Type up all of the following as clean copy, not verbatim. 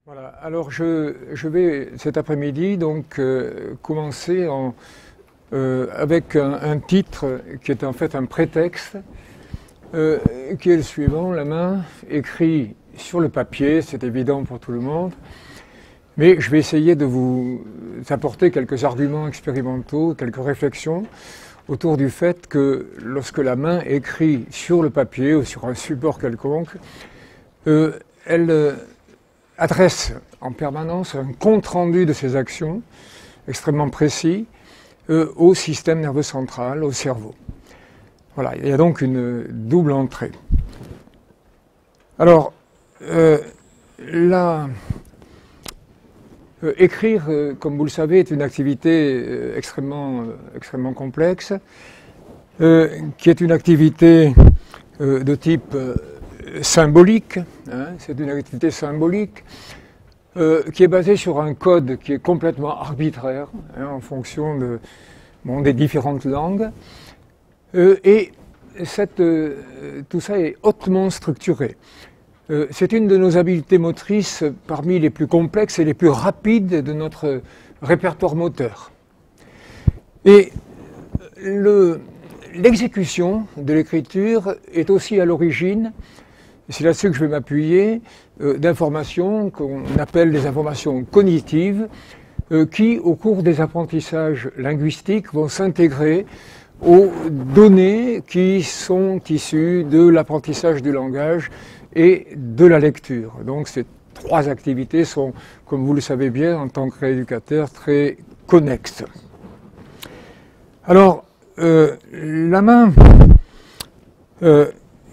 Voilà, alors je vais cet après-midi donc commencer avec un titre qui est en fait un prétexte, qui est le suivant: la main écrit sur le papier, c'est évident pour tout le monde, mais je vais essayer de vous apporter quelques arguments expérimentaux, quelques réflexions autour du fait que lorsque la main écrit sur le papier ou sur un support quelconque, elle adresse en permanence un compte-rendu de ses actions extrêmement précis au système nerveux central, au cerveau. Voilà, il y a donc une double entrée. Alors, écrire, comme vous le savez, est une activité extrêmement complexe, qui est une activité de type symbolique, hein, c'est une activité symbolique qui est basée sur un code qui est complètement arbitraire, hein, en fonction des différentes langues, et tout ça est hautement structuré. C'est une de nos habiletés motrices parmi les plus complexes et les plus rapides de notre répertoire moteur. Et l'exécution de l'écriture est aussi à l'origine, c'est là-dessus que je vais m'appuyer, d'informations qu'on appelle des informations cognitives, qui, au cours des apprentissages linguistiques, vont s'intégrer aux données qui sont issues de l'apprentissage du langage et de la lecture. Donc ces trois activités sont, comme vous le savez bien, en tant que rééducateur, très connexes. Alors, la main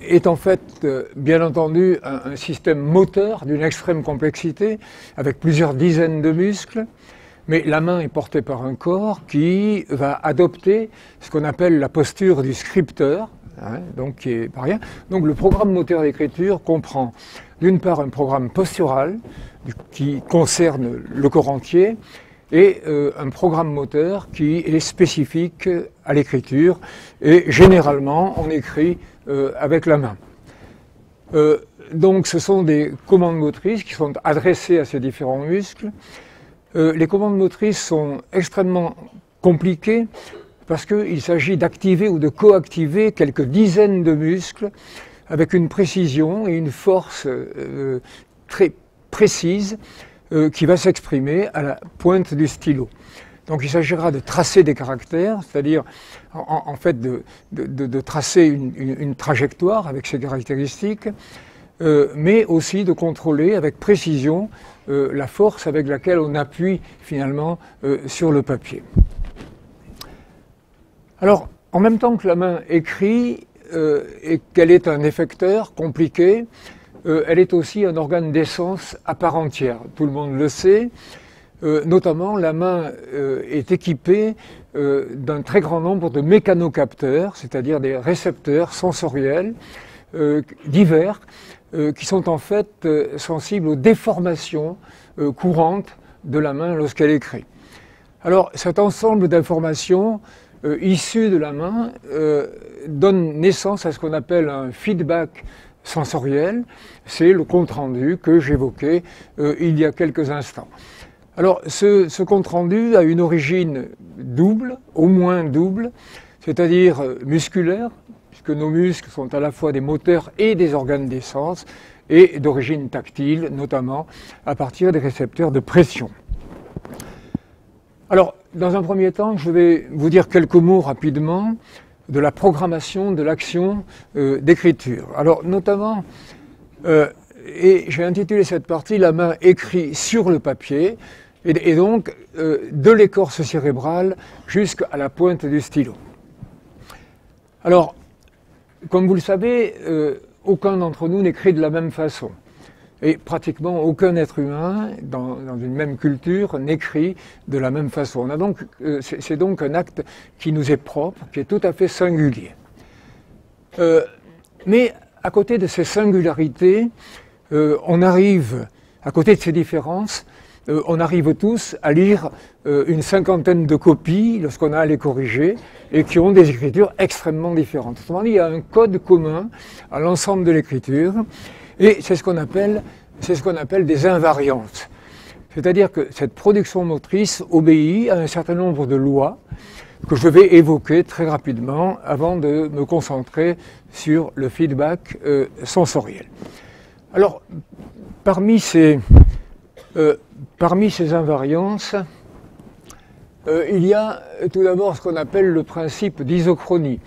est en fait, bien entendu, un système moteur d'une extrême complexité, avec plusieurs dizaines de muscles, mais la main est portée par un corps qui va adopter ce qu'on appelle la posture du scripteur, hein, donc qui est pas rien. Donc le programme moteur d'écriture comprend d'une part un programme postural qui concerne le corps entier, et un programme moteur qui est spécifique à l'écriture, et généralement on écrit avec la main. Donc ce sont des commandes motrices qui sont adressées à ces différents muscles. Les commandes motrices sont extrêmement compliquées parce qu'il s'agit d'activer ou de coactiver quelques dizaines de muscles avec une précision et une force très précise qui va s'exprimer à la pointe du stylo. Donc il s'agira de tracer des caractères, c'est-à-dire en fait de tracer une trajectoire avec ses caractéristiques, mais aussi de contrôler avec précision la force avec laquelle on appuie finalement sur le papier. Alors, en même temps que la main écrit et qu'elle est un effecteur compliqué, elle est aussi un organe d'essence à part entière. Tout le monde le sait. Notamment, la main est équipée d'un très grand nombre de mécanocapteurs, c'est-à-dire des récepteurs sensoriels divers, qui sont en fait sensibles aux déformations courantes de la main lorsqu'elle écrit. Alors, cet ensemble d'informations issues de la main donne naissance à ce qu'on appelle un feedback sensoriel. C'est le compte-rendu que j'évoquais il y a quelques instants. Alors, ce compte-rendu a une origine double, au moins double, c'est-à-dire musculaire, puisque nos muscles sont à la fois des moteurs et des organes d'essence, et d'origine tactile, notamment à partir des récepteurs de pression. Alors, dans un premier temps, je vais vous dire quelques mots rapidement de la programmation de l'action d'écriture. Alors, notamment, et j'ai intitulé cette partie « La main écrit sur le papier », et donc de l'écorce cérébrale jusqu'à la pointe du stylo. Alors, comme vous le savez, aucun d'entre nous n'écrit de la même façon. Et pratiquement aucun être humain, dans une même culture, n'écrit de la même façon. C'est donc un acte qui nous est propre, qui est tout à fait singulier. Mais à côté de ces singularités, on arrive, à côté de ces différences, on arrive tous à lire une cinquantaine de copies lorsqu'on a à les corriger et qui ont des écritures extrêmement différentes. Autrement dit, il y a un code commun à l'ensemble de l'écriture et c'est ce qu'on appelle c'est ce qu'on appelle des invariances. C'est-à-dire que cette production motrice obéit à un certain nombre de lois que je vais évoquer très rapidement avant de me concentrer sur le feedback sensoriel. Alors, parmi ces invariances, il y a tout d'abord ce qu'on appelle le principe d'isochronie.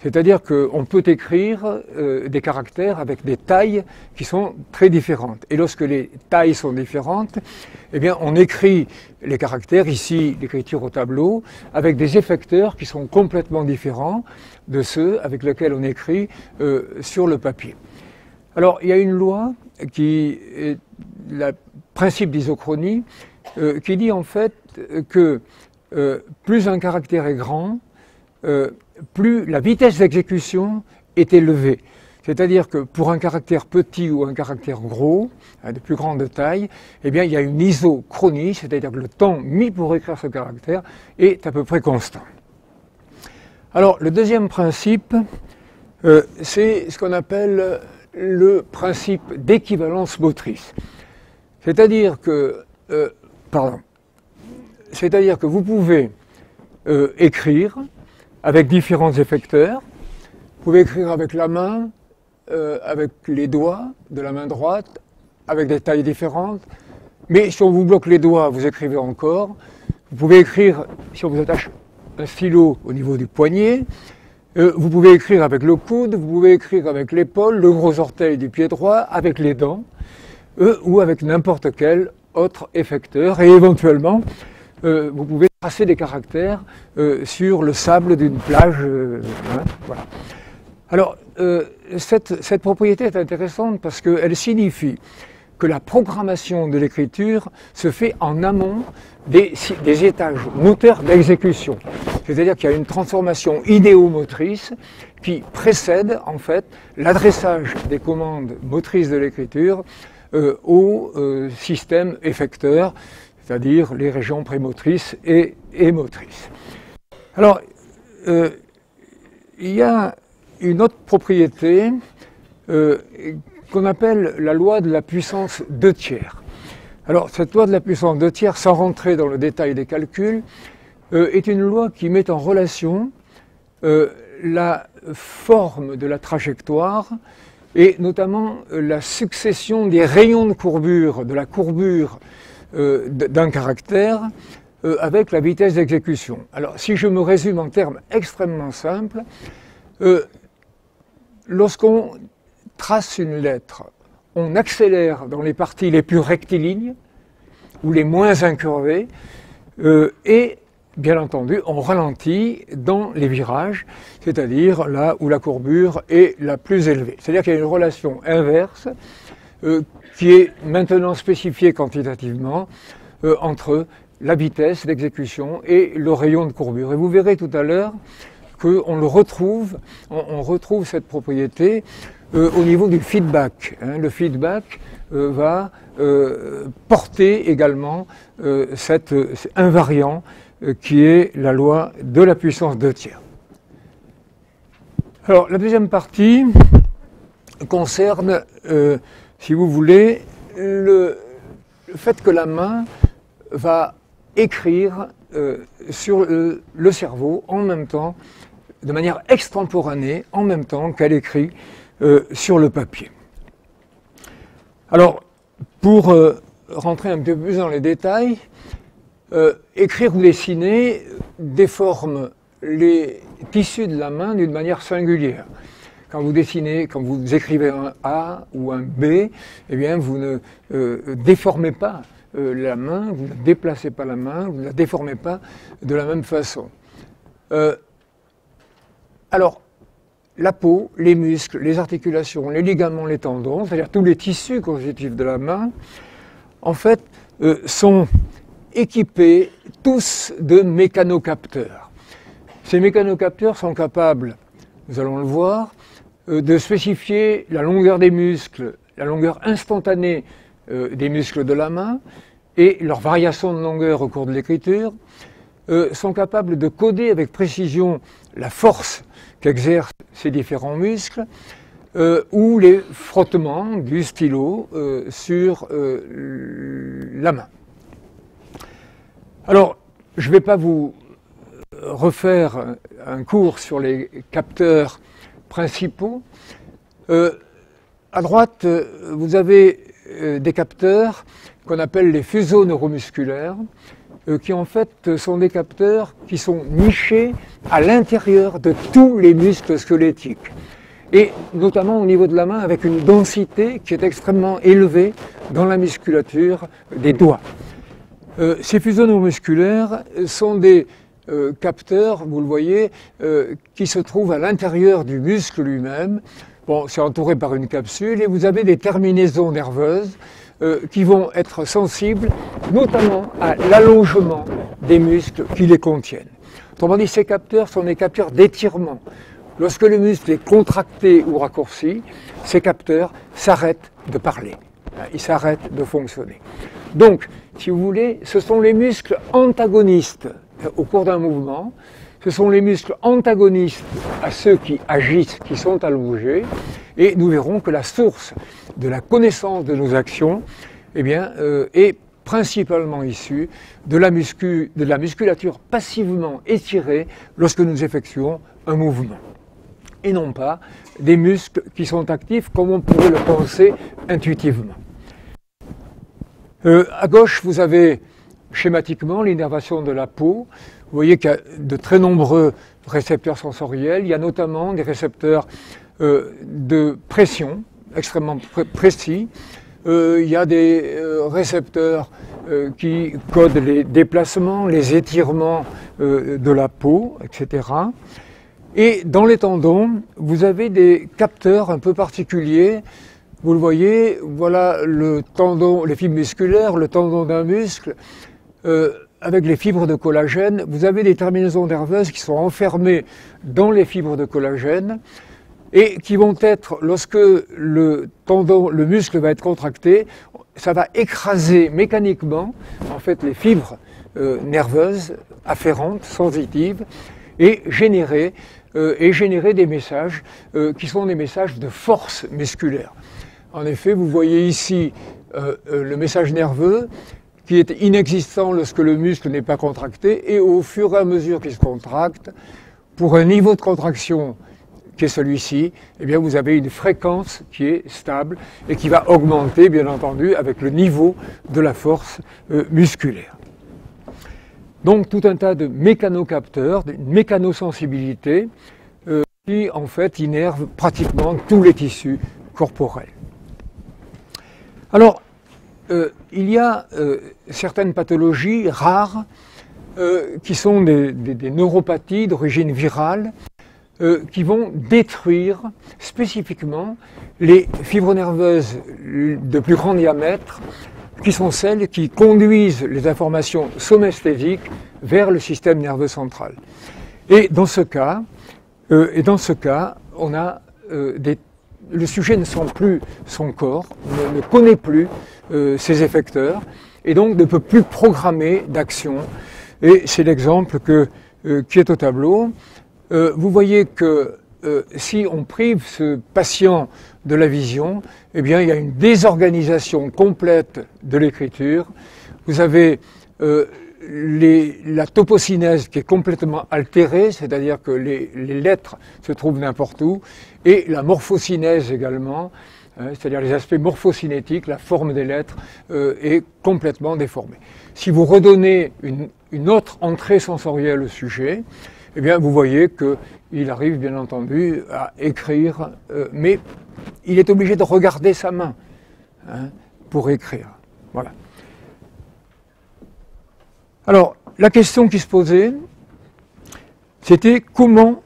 C'est-à-dire qu'on peut écrire des caractères avec des tailles qui sont très différentes. Et lorsque les tailles sont différentes, eh bien, on écrit les caractères, ici l'écriture au tableau, avec des effecteurs qui sont complètement différents de ceux avec lesquels on écrit sur le papier. Alors, il y a une loi qui est le principe d'isochronie qui dit en fait que plus un caractère est grand, plus la vitesse d'exécution est élevée. C'est-à-dire que pour un caractère petit ou un caractère gros, de plus grande taille, eh bien, il y a une isochronie, c'est-à-dire que le temps mis pour écrire ce caractère est à peu près constant. Alors, le deuxième principe, c'est ce qu'on appelle le principe d'équivalence motrice. C'est-à-dire que vous pouvez écrire avec différents effecteurs. Vous pouvez écrire avec la main, avec les doigts de la main droite, avec des tailles différentes. Mais si on vous bloque les doigts, vous écrivez encore. Vous pouvez écrire, si on vous attache un stylo au niveau du poignet, vous pouvez écrire avec le coude, vous pouvez écrire avec l'épaule, le gros orteil du pied droit, avec les dents, ou avec n'importe quel autre effecteur. Et éventuellement, vous pouvez tracer des caractères sur le sable d'une plage. Voilà. Alors, cette propriété est intéressante parce qu'elle signifie que la programmation de l'écriture se fait en amont des étages moteurs d'exécution. C'est-à-dire qu'il y a une transformation idéomotrice qui précède en fait l'adressage des commandes motrices de l'écriture au système effecteur, c'est-à-dire les régions prémotrices et motrices. Alors, il y a une autre propriété qu'on appelle la loi de la puissance 2/3. Alors, cette loi de la puissance 2/3, sans rentrer dans le détail des calculs, est une loi qui met en relation la forme de la trajectoire et notamment la succession des rayons de courbure, de la courbure d'un caractère avec la vitesse d'exécution. Alors, si je me résume en termes extrêmement simples, lorsqu'on trace une lettre, on accélère dans les parties les plus rectilignes ou les moins incurvées et, bien entendu, on ralentit dans les virages, c'est-à-dire là où la courbure est la plus élevée. C'est-à-dire qu'il y a une relation inverse qui est maintenant spécifiée quantitativement entre la vitesse d'exécution et le rayon de courbure. Et vous verrez tout à l'heure qu'on le retrouve, on retrouve cette propriété au niveau du feedback. Le feedback va porter également cet invariant qui est la loi de la puissance 2/3. Alors, la deuxième partie concerne, si vous voulez, le fait que la main va écrire sur le cerveau en même temps, de manière extemporanée, en même temps qu'elle écrit sur le papier. Alors, pour rentrer un peu plus dans les détails, écrire ou dessiner déforme les tissus de la main d'une manière singulière. Quand vous dessinez, quand vous écrivez un A ou un B, eh bien, vous ne déformez pas la main, vous ne déplacez pas la main, vous ne la déformez pas de la même façon. Alors, la peau, les muscles, les articulations, les ligaments, les tendons, c'est-à-dire tous les tissus constitutifs de la main, en fait, sont équipés tous de mécanocapteurs. Ces mécanocapteurs sont capables, nous allons le voir, de spécifier la longueur des muscles, la longueur instantanée des muscles de la main et leur variation de longueur au cours de l'écriture, sont capables de coder avec précision la force qu'exercent ces différents muscles, ou les frottements du stylo sur la main. Alors, je ne vais pas vous refaire un cours sur les capteurs principaux. À droite, vous avez des capteurs qu'on appelle les fuseaux neuromusculaires, qui en fait sont des capteurs qui sont nichés à l'intérieur de tous les muscles squelettiques, et notamment au niveau de la main avec une densité qui est extrêmement élevée dans la musculature des doigts. Ces fuseaux neuromusculaires sont des capteurs, vous le voyez, qui se trouvent à l'intérieur du muscle lui-même. Bon, c'est entouré par une capsule et vous avez des terminaisons nerveuses qui vont être sensibles notamment à l'allongement des muscles qui les contiennent. Autrement dit, ces capteurs sont des capteurs d'étirement. Lorsque le muscle est contracté ou raccourci, ces capteurs s'arrêtent de parler, ils s'arrêtent de fonctionner. Donc, si vous voulez, ce sont les muscles antagonistes au cours d'un mouvement. Ce sont les muscles antagonistes à ceux qui agissent, qui sont allongés, et nous verrons que la source de la connaissance de nos actions est principalement issue de la musculature passivement étirée lorsque nous effectuons un mouvement, et non pas des muscles qui sont actifs comme on pourrait le penser intuitivement. À gauche, vous avez schématiquement l'innervation de la peau. Vous voyez qu'il y a de très nombreux récepteurs sensoriels. Il y a notamment des récepteurs de pression extrêmement précis. Il y a des récepteurs qui codent les déplacements, les étirements de la peau, etc. Et dans les tendons, vous avez des capteurs un peu particuliers. Vous le voyez, voilà le tendon, les fibres musculaires, le tendon d'un muscle. Avec les fibres de collagène, vous avez des terminaisons nerveuses qui sont enfermées dans les fibres de collagène et qui vont être, lorsque le muscle va être contracté, ça va écraser mécaniquement en fait les fibres nerveuses afférentes, sensitives, et générer des messages qui sont des messages de force musculaire. En effet, vous voyez ici le message nerveux qui est inexistant lorsque le muscle n'est pas contracté, et au fur et à mesure qu'il se contracte, pour un niveau de contraction qui est celui-ci, eh bien vous avez une fréquence qui est stable et qui va augmenter, bien entendu, avec le niveau de la force musculaire. Donc tout un tas de mécanocapteurs, une mécanosensibilité qui en fait innervent pratiquement tous les tissus corporels. Alors, il y a certaines pathologies rares qui sont des neuropathies d'origine virale qui vont détruire spécifiquement les fibres nerveuses de plus grand diamètre, qui sont celles qui conduisent les informations somesthésiques vers le système nerveux central. Et dans ce cas, on a le sujet ne sent plus son corps, ne connaît plus ses effecteurs, et donc ne peut plus programmer d'action. Et c'est l'exemple qui est au tableau. Vous voyez que si on prive ce patient de la vision, eh bien, il y a une désorganisation complète de l'écriture. Vous avez la topocinèse qui est complètement altérée, c'est-à-dire que les lettres se trouvent n'importe où, et la morphocinèse également, c'est-à-dire les aspects morphocinétiques, la forme des lettres est complètement déformée. Si vous redonnez une autre entrée sensorielle au sujet, eh bien, vous voyez qu'il arrive bien entendu à écrire, mais il est obligé de regarder sa main pour écrire. Voilà. Alors, la question qui se posait, c'était comment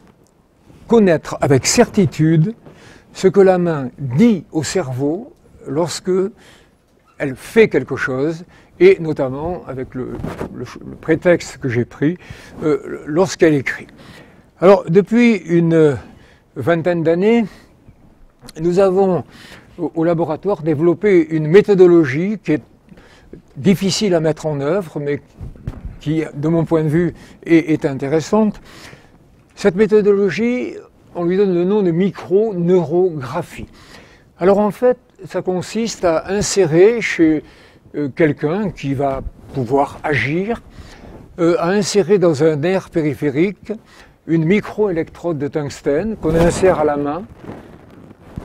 connaître avec certitude ce que la main dit au cerveau lorsque elle fait quelque chose, et notamment avec le prétexte que j'ai pris, lorsqu'elle écrit. Alors, depuis une vingtaine d'années, nous avons au laboratoire développé une méthodologie qui est difficile à mettre en œuvre, mais qui, de mon point de vue, est intéressante. Cette méthodologie, on lui donne le nom de microneurographie. Alors en fait, ça consiste à insérer chez quelqu'un qui va pouvoir agir, à insérer dans un nerf périphérique une microélectrode de tungstène qu'on insère à la main,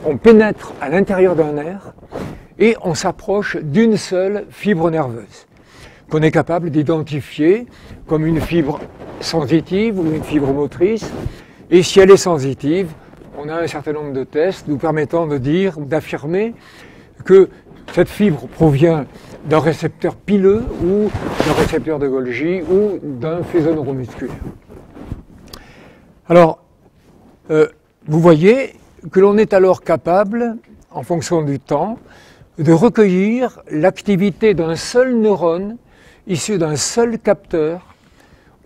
on pénètre à l'intérieur d'un nerf et on s'approche d'une seule fibre nerveuse qu'on est capable d'identifier comme une fibre sensitive ou une fibre motrice. Et si elle est sensitive, on a un certain nombre de tests nous permettant de dire ou d'affirmer que cette fibre provient d'un récepteur pileux ou d'un récepteur de Golgi ou d'un faisceau neuromusculaire. Alors, vous voyez que l'on est alors capable, en fonction du temps, de recueillir l'activité d'un seul neurone issu d'un seul capteur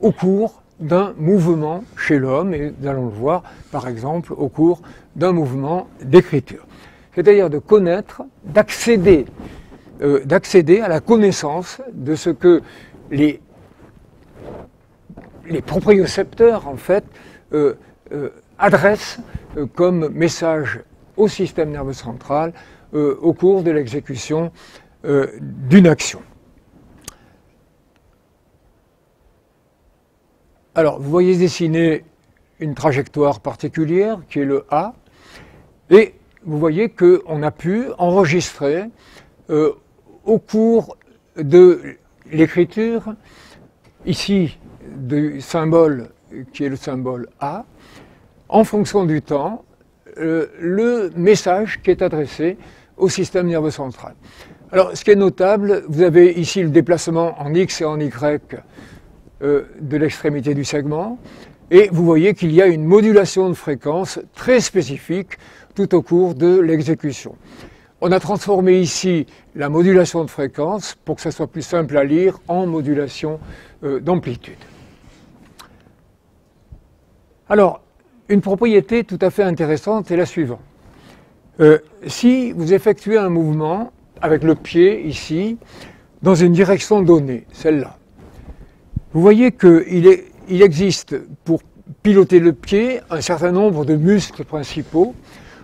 au cours d'un mouvement chez l'homme, et nous allons le voir par exemple au cours d'un mouvement d'écriture. C'est-à-dire de connaître, d'accéder à la connaissance de ce que les propriocepteurs en fait adressent comme message au système nerveux central au cours de l'exécution d'une action. Alors, vous voyez dessiner une trajectoire particulière qui est le A, et vous voyez qu'on a pu enregistrer au cours de l'écriture, ici du symbole qui est le symbole A, en fonction du temps, le message qui est adressé au système nerveux central. Alors, ce qui est notable, vous avez ici le déplacement en X et en Y de l'extrémité du segment, et vous voyez qu'il y a une modulation de fréquence très spécifique tout au cours de l'exécution. On a transformé ici la modulation de fréquence, pour que ça soit plus simple à lire, en modulation d'amplitude. Alors, une propriété tout à fait intéressante est la suivante. Si vous effectuez un mouvement avec le pied ici, dans une direction donnée, celle-là, vous voyez qu'il existe pour piloter le pied un certain nombre de muscles principaux,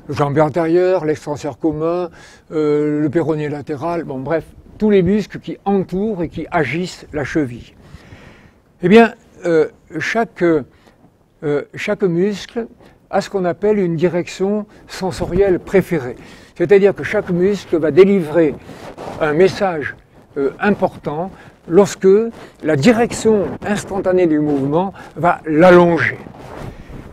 le jambier antérieur, l'extenseur commun, le péroné latéral, bon bref, tous les muscles qui entourent et qui agissent la cheville. Eh bien, chaque muscle a ce qu'on appelle une direction sensorielle préférée. C'est-à-dire que chaque muscle va délivrer un message important lorsque la direction instantanée du mouvement va l'allonger.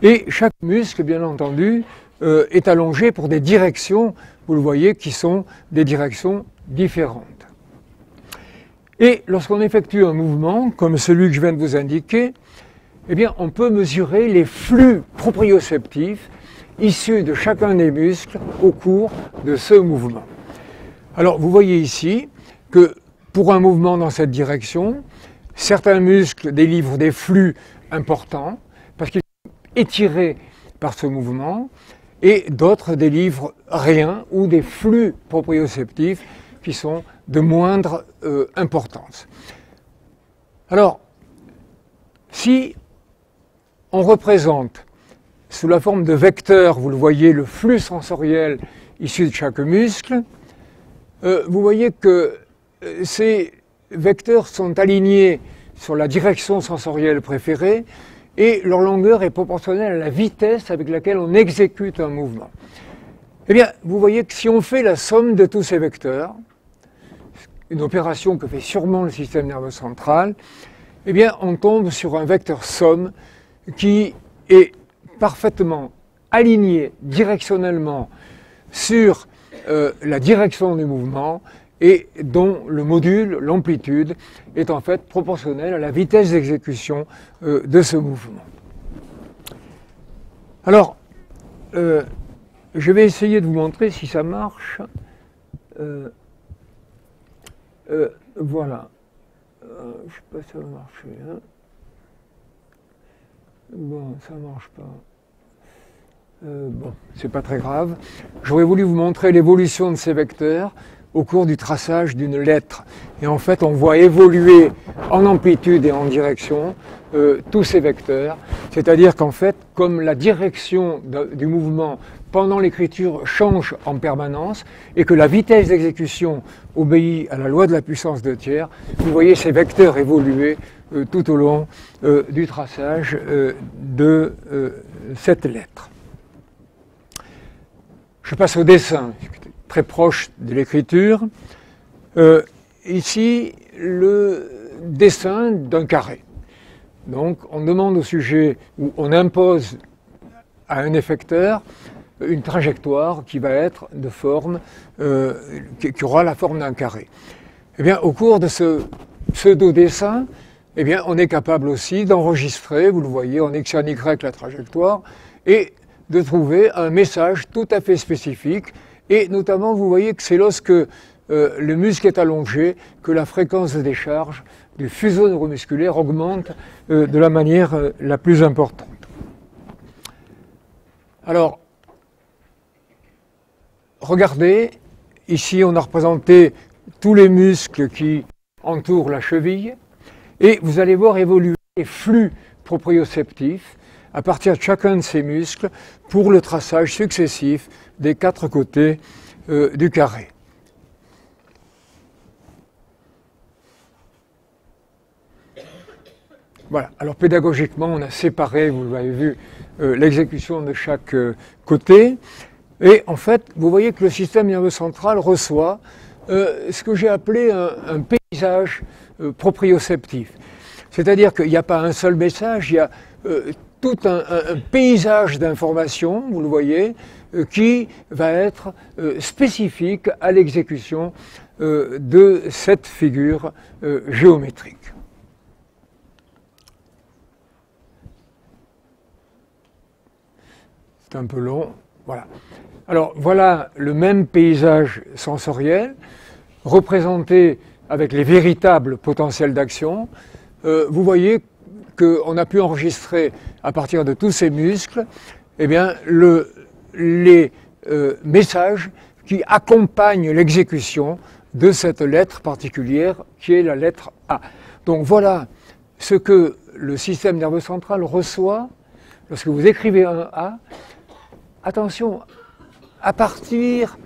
Et chaque muscle, bien entendu, est allongé pour des directions, vous le voyez, qui sont des directions différentes. Et lorsqu'on effectue un mouvement, comme celui que je viens de vous indiquer, eh bien, on peut mesurer les flux proprioceptifs issus de chacun des muscles au cours de ce mouvement. Alors, vous voyez ici que pour un mouvement dans cette direction, certains muscles délivrent des flux importants parce qu'ils sont étirés par ce mouvement, et d'autres délivrent rien ou des flux proprioceptifs qui sont de moindre importance. Alors, si on représente sous la forme de vecteurs, vous le voyez, le flux sensoriel issu de chaque muscle, vous voyez que ces vecteurs sont alignés sur la direction sensorielle préférée et leur longueur est proportionnelle à la vitesse avec laquelle on exécute un mouvement. Eh bien, vous voyez que si on fait la somme de tous ces vecteurs, une opération que fait sûrement le système nerveux central, eh bien, on tombe sur un vecteur somme qui est parfaitement aligné directionnellement sur la direction du mouvement et dont le module, l'amplitude, est en fait proportionnel à la vitesse d'exécution de ce mouvement. Alors, je vais essayer de vous montrer si ça marche. Voilà. Je ne sais pas si ça va marcher. Hein. Bon, ça ne marche pas. Bon, c'est pas très grave. J'aurais voulu vous montrer l'évolution de ces vecteurs au cours du traçage d'une lettre. Et en fait, on voit évoluer en amplitude et en direction tous ces vecteurs. C'est-à-dire qu'en fait, comme la direction du mouvement pendant l'écriture change en permanence et que la vitesse d'exécution obéit à la loi de la puissance 2 tiers, vous voyez ces vecteurs évoluer tout au long du traçage de cette lettre. Je passe au dessin, très proche de l'écriture. Ici, le dessin d'un carré. Donc, on demande au sujet, ou on impose à un effecteur une trajectoire qui va être de forme, qui aura la forme d'un carré. Eh bien, au cours de ce pseudo-dessin, eh bien, on est capable aussi d'enregistrer, vous le voyez, en X et en Y la trajectoire, et de trouver un message tout à fait spécifique. Et notamment, vous voyez que c'est lorsque le muscle est allongé que la fréquence de décharge du fuseau neuromusculaire augmente de la manière la plus importante. Alors, regardez, ici on a représenté tous les muscles qui entourent la cheville, et vous allez voir évoluer les flux proprioceptifs à partir de chacun de ces muscles pour le traçage successif des 4 côtés du carré. Voilà, alors pédagogiquement, on a séparé, vous l'avez vu, l'exécution de chaque côté. Et en fait, vous voyez que le système nerveux central reçoit ce que j'ai appelé un paysage proprioceptif. C'est-à-dire qu'il n'y a pas un seul message, il y a tout un paysage d'informations, vous le voyez, qui va être spécifique à l'exécution de cette figure géométrique. C'est un peu long, voilà. Alors voilà le même paysage sensoriel représenté avec les véritables potentiels d'action. Vous voyez qu'on a pu enregistrer à partir de tous ces muscles eh bien, les messages qui accompagnent l'exécution de cette lettre particulière qui est la lettre A. Donc voilà ce que le système nerveux central reçoit lorsque vous écrivez un A. Attention, à partir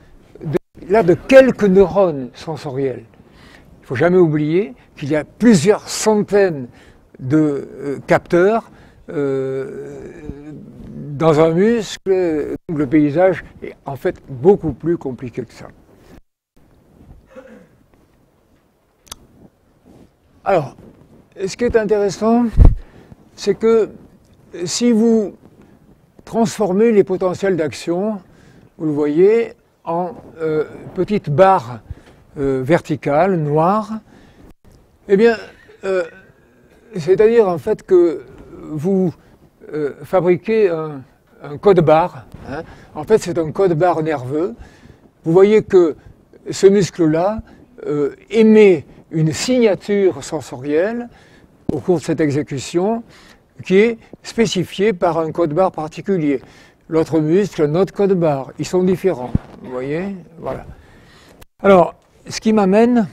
de quelques neurones sensoriels. Il ne faut jamais oublier qu'il y a plusieurs centaines de capteurs dans un muscle. Donc le paysage est en fait beaucoup plus compliqué que ça. Alors, ce qui est intéressant, c'est que si vous transformez les potentiels d'action, vous le voyez, en petites barres verticales, noires, eh bien, c'est-à-dire en fait que vous fabriquez un code barre. Hein. En fait, c'est un code barre nerveux. Vous voyez que ce muscle-là émet une signature sensorielle au cours de cette exécution qui est spécifiée par un code barre particulier. L'autre muscle, un autre code barre. Ils sont différents. Vous voyez? Voilà. Alors, ce qui m'amène,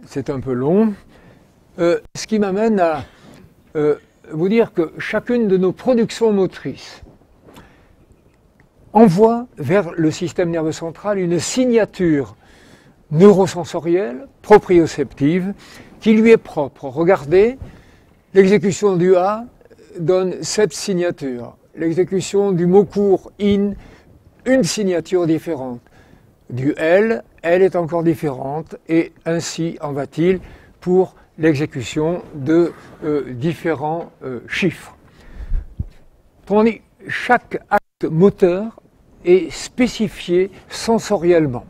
c'est un peu long, ce qui m'amène à vous dire que chacune de nos productions motrices envoie vers le système nerveux central une signature neurosensorielle, proprioceptive, qui lui est propre. Regardez, l'exécution du A donne cette signature. L'exécution du mot court in, une signature différente. Du L, elle est encore différente, et ainsi en va-t-il pour l'exécution de différents chiffres. Autrement dit, chaque acte moteur est spécifié sensoriellement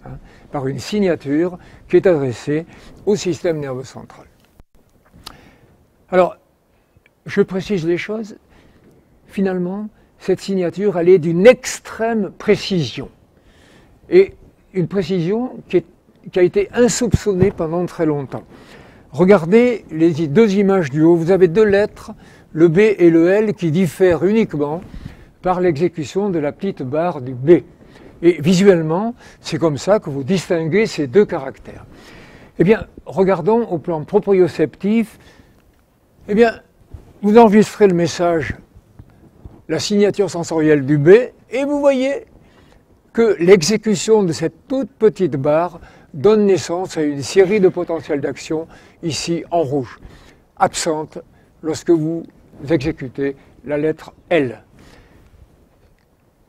hein, par une signature qui est adressée au système nerveux central. Alors, je précise les choses. Finalement, cette signature, elle est d'une extrême précision. Et une précision qui a été insoupçonnée pendant très longtemps. Regardez les 2 images du haut. Vous avez 2 lettres, le B et le L, qui diffèrent uniquement par l'exécution de la petite barre du B. Et visuellement, c'est comme ça que vous distinguez ces deux caractères. Eh bien, regardons au plan proprioceptif. Eh bien, vous enregistrez le message, la signature sensorielle du B, et vous voyez que l'exécution de cette toute petite barre donne naissance à une série de potentiels d'action, ici en rouge, absente lorsque vous exécutez la lettre L.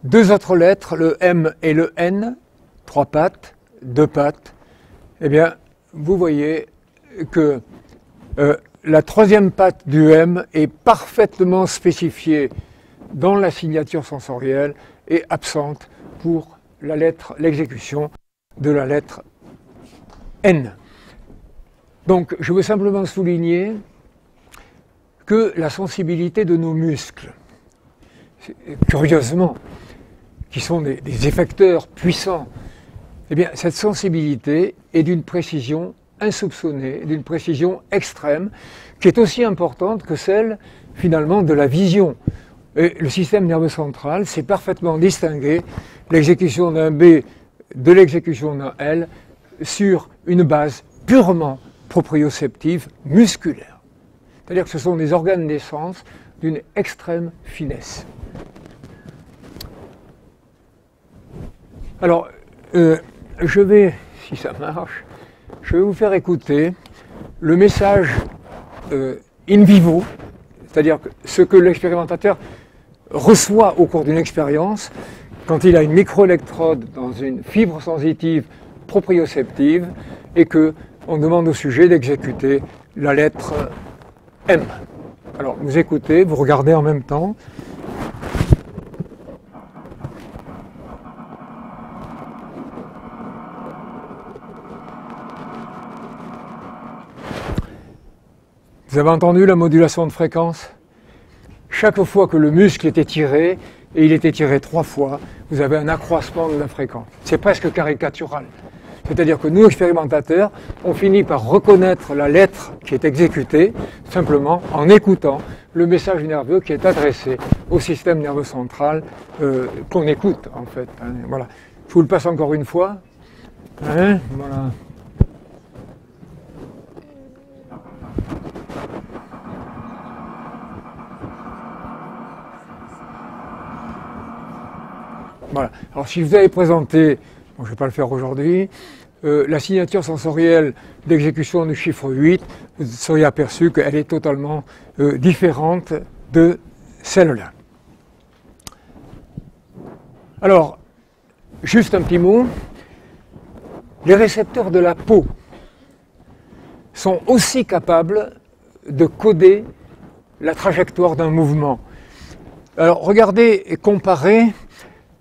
Deux autres lettres, le M et le N, 3 pattes, 2 pattes, eh bien, vous voyez que la troisième patte du M est parfaitement spécifiée dans la signature sensorielle et absente pour l'exécution de la lettre N. Donc, je veux simplement souligner que la sensibilité de nos muscles, curieusement, qui sont des effecteurs puissants, eh bien, cette sensibilité est d'une précision insoupçonnée, d'une précision extrême, qui est aussi importante que celle, finalement, de la vision. Et le système nerveux central sait parfaitement distinguer l'exécution d'un B de l'exécution d'un L sur une base purement proprioceptive musculaire. C'est-à-dire que ce sont des organes des sens d'une extrême finesse. Alors, je vais, si ça marche, je vais vous faire écouter le message in vivo, c'est-à-dire ce que l'expérimentateur reçoit au cours d'une expérience quand il a une microélectrode dans une fibre sensitive proprioceptive et qu'on demande au sujet d'exécuter la lettre M. Alors, vous écoutez, vous regardez en même temps. Vous avez entendu la modulation de fréquence? Chaque fois que le muscle est étiré, et il est étiré 3 fois, vous avez un accroissement de la fréquence. C'est presque caricatural. C'est-à-dire que nous, expérimentateurs, on finit par reconnaître la lettre qui est exécutée, simplement en écoutant le message nerveux qui est adressé au système nerveux central qu'on écoute, en fait. Hein, voilà. Je vous le passe encore une fois. Hein, voilà. Voilà. Alors si je vous avais présenté, bon, je ne vais pas le faire aujourd'hui, la signature sensorielle d'exécution du chiffre 8, vous seriez aperçu qu'elle est totalement différente de celle-là. Alors, juste un petit mot, les récepteurs de la peau sont aussi capables de coder la trajectoire d'un mouvement. Alors regardez et comparez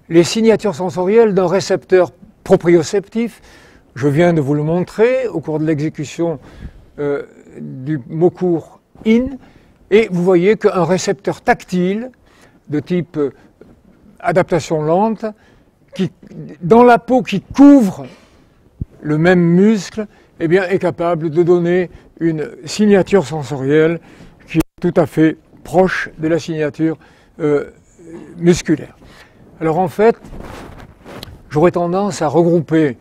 les signatures sensorielles d'un récepteur proprioceptif. Je viens de vous le montrer au cours de l'exécution du mot court in, et vous voyez qu'un récepteur tactile de type adaptation lente, dans la peau qui couvre le même muscle, eh bien, est capable de donner une signature sensorielle qui est tout à fait proche de la signature musculaire. Alors en fait, j'aurais tendance à regrouper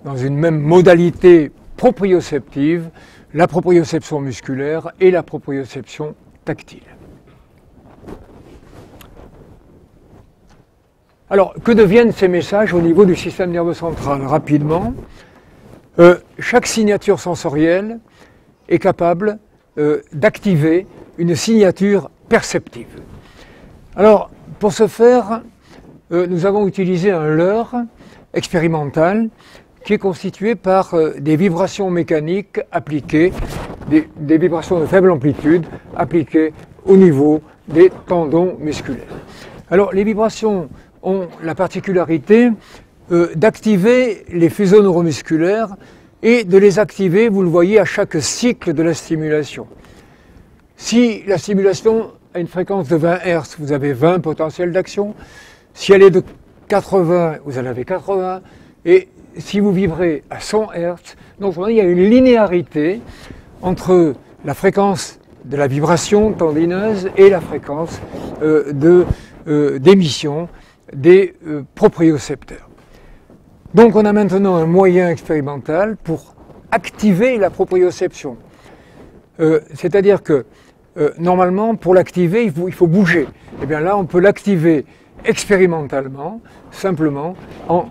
dans une même modalité proprioceptive la proprioception musculaire et la proprioception tactile. Alors, que deviennent ces messages au niveau du système nerveux central? Rapidement, chaque signature sensorielle est capable d'activer une signature perceptive. Alors, pour ce faire, nous avons utilisé un leurre expérimental qui est constitué par des vibrations mécaniques appliquées, des vibrations de faible amplitude appliquées au niveau des tendons musculaires. Alors, les vibrations ont la particularité d'activer les faisceaux neuromusculaires et de les activer, vous le voyez, à chaque cycle de la stimulation. Si la stimulation a une fréquence de 20 Hz, vous avez 20 potentiels d'action. Si elle est de 80, vous en avez 80. Et si vous vibrez à 100 Hz, donc il y a une linéarité entre la fréquence de la vibration tendineuse et la fréquence de d'émission des propriocepteurs. Donc on a maintenant un moyen expérimental pour activer la proprioception. C'est-à-dire que normalement, pour l'activer, il faut bouger. Et bien là, on peut l'activer expérimentalement, simplement en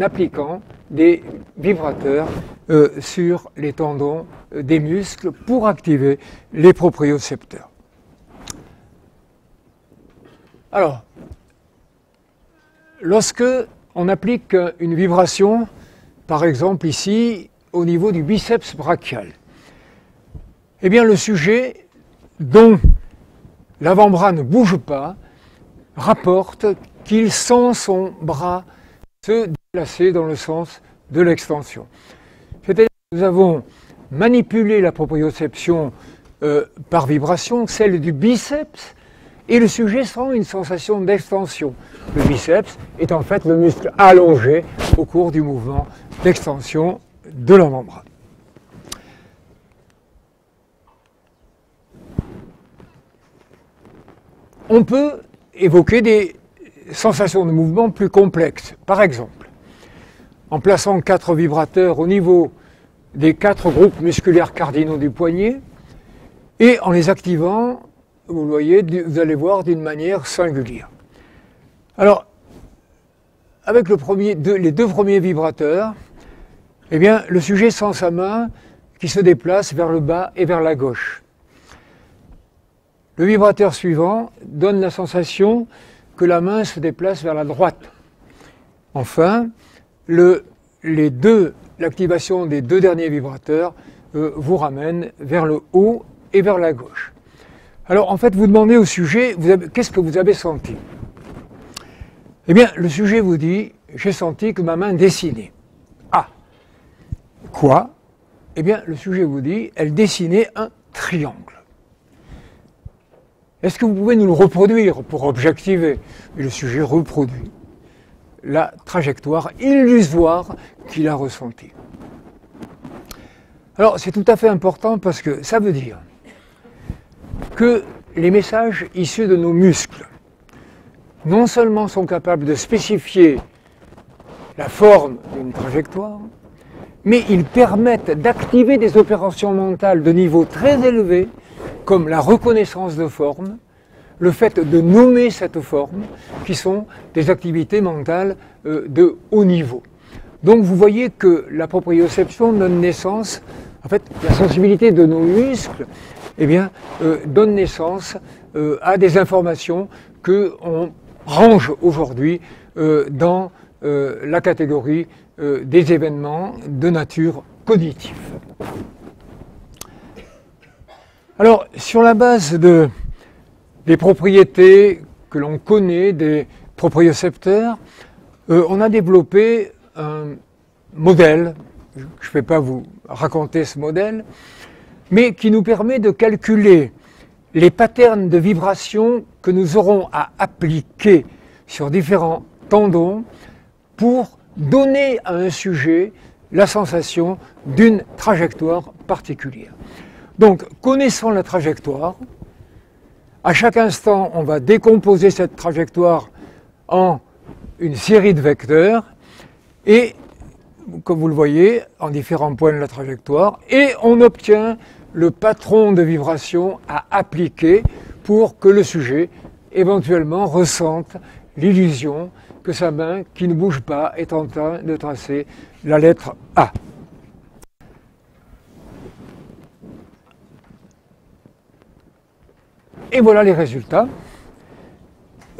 appliquant des vibrateurs sur les tendons des muscles pour activer les propriocepteurs. Alors, lorsque on applique une vibration, par exemple ici, au niveau du biceps brachial, eh bien le sujet dont l'avant-bras ne bouge pas rapporte qu'il sent son bras se déplacer dans le sens de l'extension. C'est-à-dire que nous avons manipulé la proprioception par vibration, celle du biceps, et le sujet sent une sensation d'extension. Le biceps est en fait le muscle allongé au cours du mouvement d'extension de l'avant-bras. On peut évoquer des sensations de mouvement plus complexes. Par exemple, en plaçant 4 vibrateurs au niveau des 4 groupes musculaires cardinaux du poignet et en les activant, vous voyez, vous allez voir d'une manière singulière. Alors, avec les 2 premiers vibrateurs, eh bien, le sujet sent sa main qui se déplace vers le bas et vers la gauche. Le vibrateur suivant donne la sensation que la main se déplace vers la droite. Enfin, l'activation des 2 derniers vibrateurs vous ramène vers le haut et vers la gauche. Alors, en fait, vous demandez au sujet, qu'est-ce que vous avez senti? Eh bien, le sujet vous dit, j'ai senti que ma main dessinait. Ah! Quoi? Eh bien, le sujet vous dit, elle dessinait un triangle. Est-ce que vous pouvez nous le reproduire pour objectiver? Et le sujet reproduit la trajectoire illusoire qu'il a ressentie. Alors, c'est tout à fait important parce que ça veut dire que les messages issus de nos muscles non seulement sont capables de spécifier la forme d'une trajectoire, mais ils permettent d'activer des opérations mentales de niveau très élevé, comme la reconnaissance de forme, le fait de nommer cette forme, qui sont des activités mentales de haut niveau. Donc vous voyez que la proprioception donne naissance, en fait, la sensibilité de nos muscles, eh bien, donne naissance à des informations qu'on range aujourd'hui dans la catégorie des événements de nature cognitive. Alors, sur la base des propriétés que l'on connaît des propriocepteurs, on a développé un modèle, je ne vais pas vous raconter ce modèle, mais qui nous permet de calculer les patterns de vibration que nous aurons à appliquer sur différents tendons pour donner à un sujet la sensation d'une trajectoire particulière. Donc, connaissant la trajectoire, à chaque instant, on va décomposer cette trajectoire en une série de vecteurs et, comme vous le voyez, en différents points de la trajectoire, et on obtient le patron de vibration à appliquer pour que le sujet, éventuellement, ressente l'illusion que sa main, qui ne bouge pas, est en train de tracer la lettre A. Et voilà les résultats.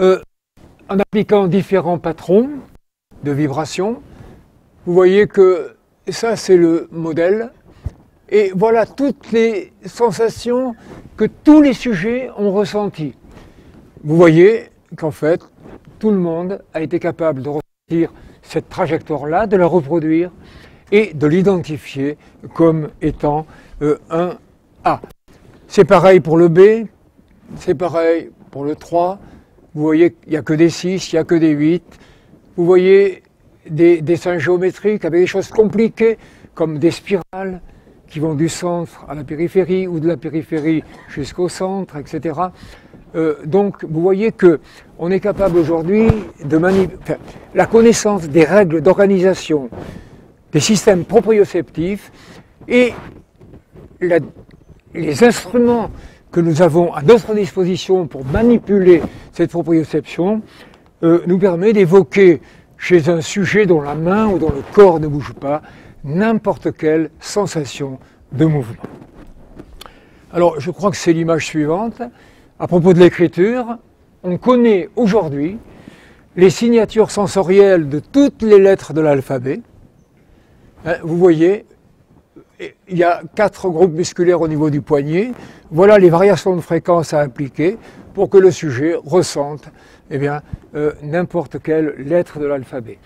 En appliquant différents patrons de vibration, vous voyez que ça c'est le modèle. Et voilà toutes les sensations que tous les sujets ont ressenties. Vous voyez qu'en fait, tout le monde a été capable de ressentir cette trajectoire-là, de la reproduire et de l'identifier comme étant un A. C'est pareil pour le B, c'est pareil pour le 3. Vous voyez qu'il n'y a que des 6, il n'y a que des 8. Vous voyez des dessins géométriques avec des choses compliquées comme des spirales qui vont du centre à la périphérie ou de la périphérie jusqu'au centre, etc. Donc vous voyez qu'on est capable aujourd'hui de manipuler la connaissance des règles d'organisation des systèmes proprioceptifs et les instruments que nous avons à notre disposition pour manipuler cette proprioception nous permet d'évoquer chez un sujet dont la main ou dont le corps ne bouge pas n'importe quelle sensation de mouvement. Alors je crois que c'est l'image suivante. À propos de l'écriture, on connaît aujourd'hui les signatures sensorielles de toutes les lettres de l'alphabet. Vous voyez, il y a 4 groupes musculaires au niveau du poignet. Voilà les variations de fréquence à appliquer pour que le sujet ressente n'importe quelle lettre de l'alphabet.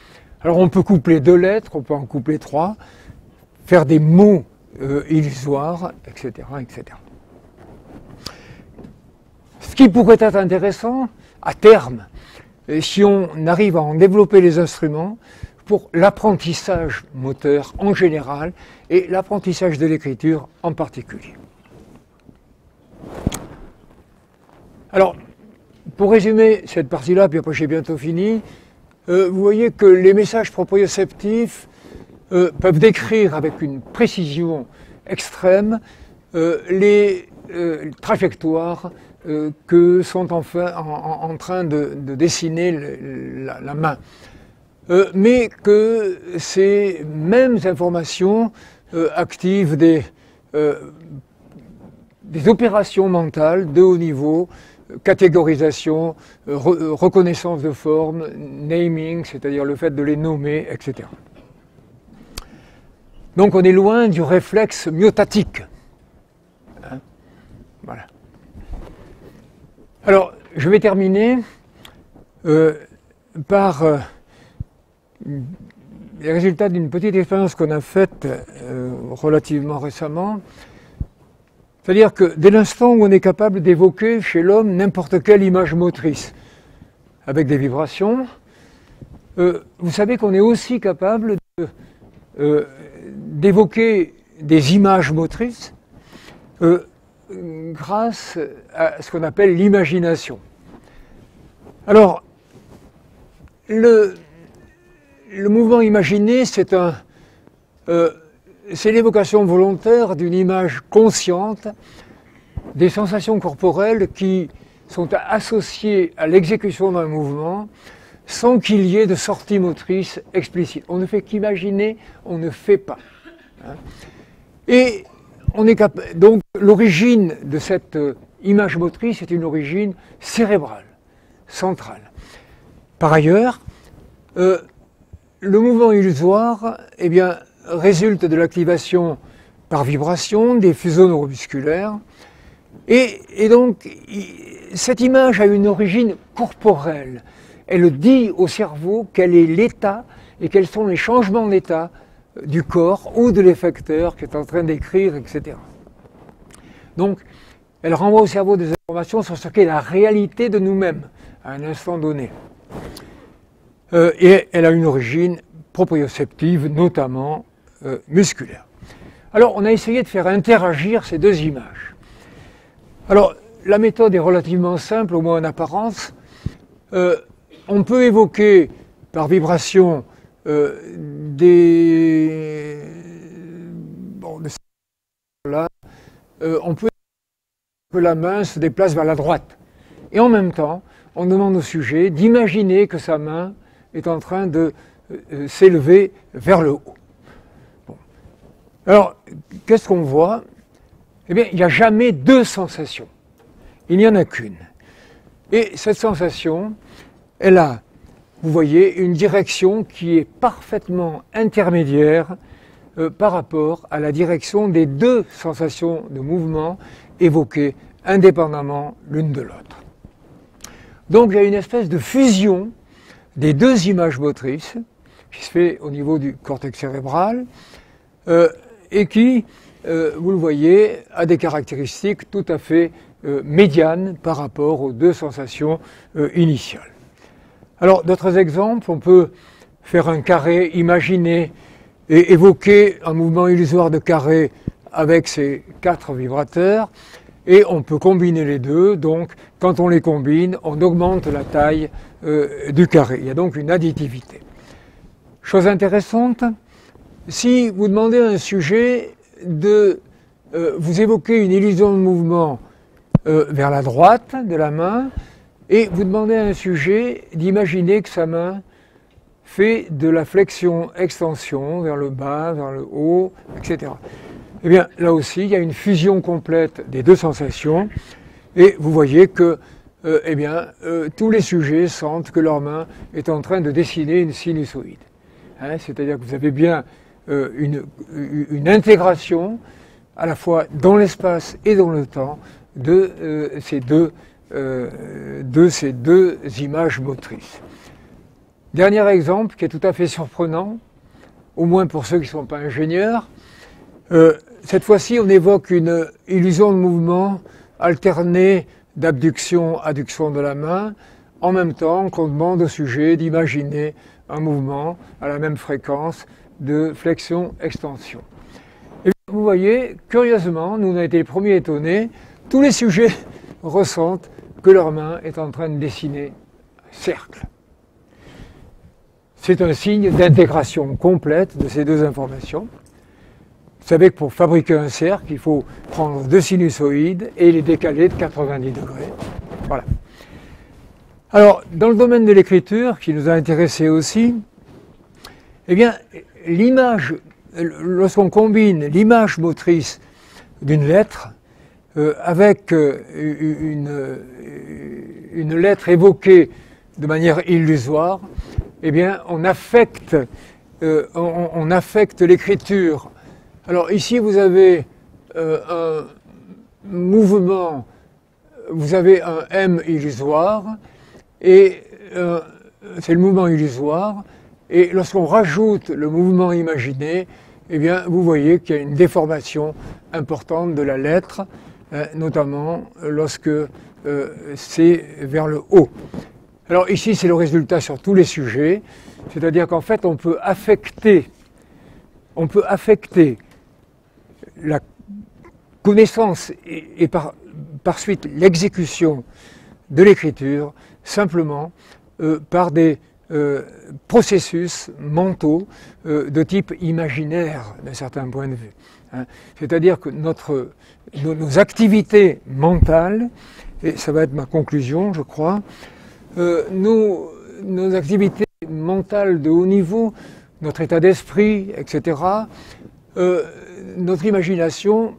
Alors on peut coupler 2 lettres, on peut en coupler 3, faire des mots illusoires, etc., etc. Ce qui pourrait être intéressant, à terme, si on arrive à en développer les instruments, pour l'apprentissage moteur en général et l'apprentissage de l'écriture en particulier. Alors, pour résumer cette partie-là, puis après j'ai bientôt fini, vous voyez que les messages proprioceptifs peuvent décrire avec une précision extrême les trajectoires que sont en train de dessiner la main. Mais que ces mêmes informations activent des opérations mentales de haut niveau, catégorisation, reconnaissance de forme, naming, c'est-à-dire le fait de les nommer, etc. Donc on est loin du réflexe myotatique. Hein? Voilà. Alors, je vais terminer par les résultats d'une petite expérience qu'on a faite relativement récemment. C'est-à-dire que dès l'instant où on est capable d'évoquer chez l'homme n'importe quelle image motrice avec des vibrations, vous savez qu'on est aussi capable d'évoquer des images motrices grâce à ce qu'on appelle l'imagination. Alors, le mouvement imaginé, c'est l'évocation volontaire d'une image consciente des sensations corporelles qui sont associées à l'exécution d'un mouvement sans qu'il y ait de sortie motrice explicite. On ne fait qu'imaginer, on ne fait pas. Hein. Et donc l'origine de cette image motrice est une origine cérébrale, centrale. Par ailleurs, le mouvement illusoire résulte de l'activation par vibration des fuseaux neuromusculaires et donc cette image a une origine corporelle. Elle dit au cerveau quel est l'état et quels sont les changements d'état du corps ou de l'effecteur qui est en train d'écrire, etc. Donc, elle renvoie au cerveau des informations sur ce qu'est la réalité de nous-mêmes à un instant donné. Et elle a une origine proprioceptive, notamment musculaire. Alors, on a essayé de faire interagir ces 2 images. Alors, la méthode est relativement simple, au moins en apparence. On peut évoquer par vibration on peut que la main se déplace vers la droite. Et en même temps, on demande au sujet d'imaginer que sa main est en train de s'élever vers le haut. Bon. Alors, qu'est-ce qu'on voit? Eh bien, il n'y a jamais 2 sensations. Il n'y en a qu'une. Et cette sensation, elle a, vous voyez, une direction qui est parfaitement intermédiaire par rapport à la direction des 2 sensations de mouvement évoquées indépendamment l'une de l'autre. Donc il y a une espèce de fusion des 2 images motrices qui se fait au niveau du cortex cérébral et qui, vous le voyez, a des caractéristiques tout à fait médianes par rapport aux 2 sensations initiales. Alors d'autres exemples, on peut faire un carré imaginé et évoquer un mouvement illusoire de carré avec ces 4 vibrateurs. et on peut combiner les deux. Donc, quand on les combine, on augmente la taille du carré. Il y a donc une additivité. Chose intéressante, si vous demandez à un sujet de vous évoquer une illusion de mouvement vers la droite de la main, et vous demandez à un sujet d'imaginer que sa main fait de la flexion-extension vers le bas, vers le haut, etc. Eh bien, là aussi, il y a une fusion complète des deux sensations, et vous voyez que tous les sujets sentent que leur main est en train de dessiner une sinusoïde. Hein, c'est-à-dire que vous avez bien une intégration, à la fois dans l'espace et dans le temps, de ces deux images motrices. Dernier exemple qui est tout à fait surprenant, au moins pour ceux qui ne sont pas ingénieurs. Cette fois-ci, on évoque une illusion de mouvement alternée d'abduction-adduction de la main, en même temps qu'on demande au sujet d'imaginer un mouvement à la même fréquence de flexion-extension. Et vous voyez, curieusement, nous avons été les premiers étonnés, tous les sujets ressentent que leur main est en train de dessiner un cercle. C'est un signe d'intégration complète de ces deux informations. Vous savez que pour fabriquer un cercle, il faut prendre deux sinusoïdes et les décaler de 90 degrés. Voilà. Alors, dans le domaine de l'écriture, qui nous a intéressés aussi, eh bien, l'image, lorsqu'on combine l'image motrice d'une lettre avec une lettre évoquée de manière illusoire, eh bien, on affecte l'écriture. Alors ici, vous avez un mouvement, vous avez un M illusoire, et c'est le mouvement illusoire, et lorsqu'on rajoute le mouvement imaginé, eh bien, vous voyez qu'il y a une déformation importante de la lettre, notamment lorsque c'est vers le haut. Alors ici, c'est le résultat sur tous les sujets, c'est-à-dire qu'en fait, on peut affecter la connaissance et par suite l'exécution de l'écriture simplement par des processus mentaux de type imaginaire d'un certain point de vue. Hein. C'est-à-dire que nos activités mentales, et ça va être ma conclusion, je crois, nos activités mentales de haut niveau, notre état d'esprit, etc., notre imagination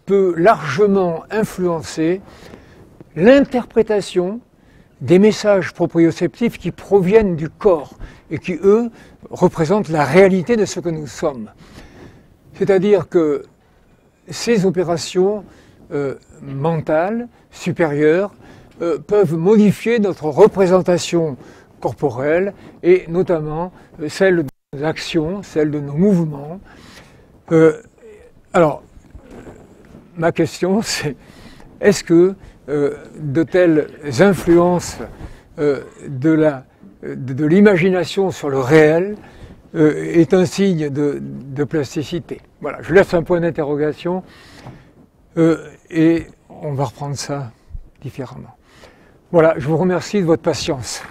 peut largement influencer l'interprétation des messages proprioceptifs qui proviennent du corps et qui, eux, représentent la réalité de ce que nous sommes. C'est-à-dire que ces opérations mentales supérieures peuvent modifier notre représentation corporelle et notamment celle de nos actions, celle de nos mouvements. Alors, ma question c'est, est-ce que de telles influences de l'imagination sur le réel est un signe de plasticité? Voilà, je laisse un point d'interrogation et on va reprendre ça différemment. Voilà, je vous remercie de votre patience.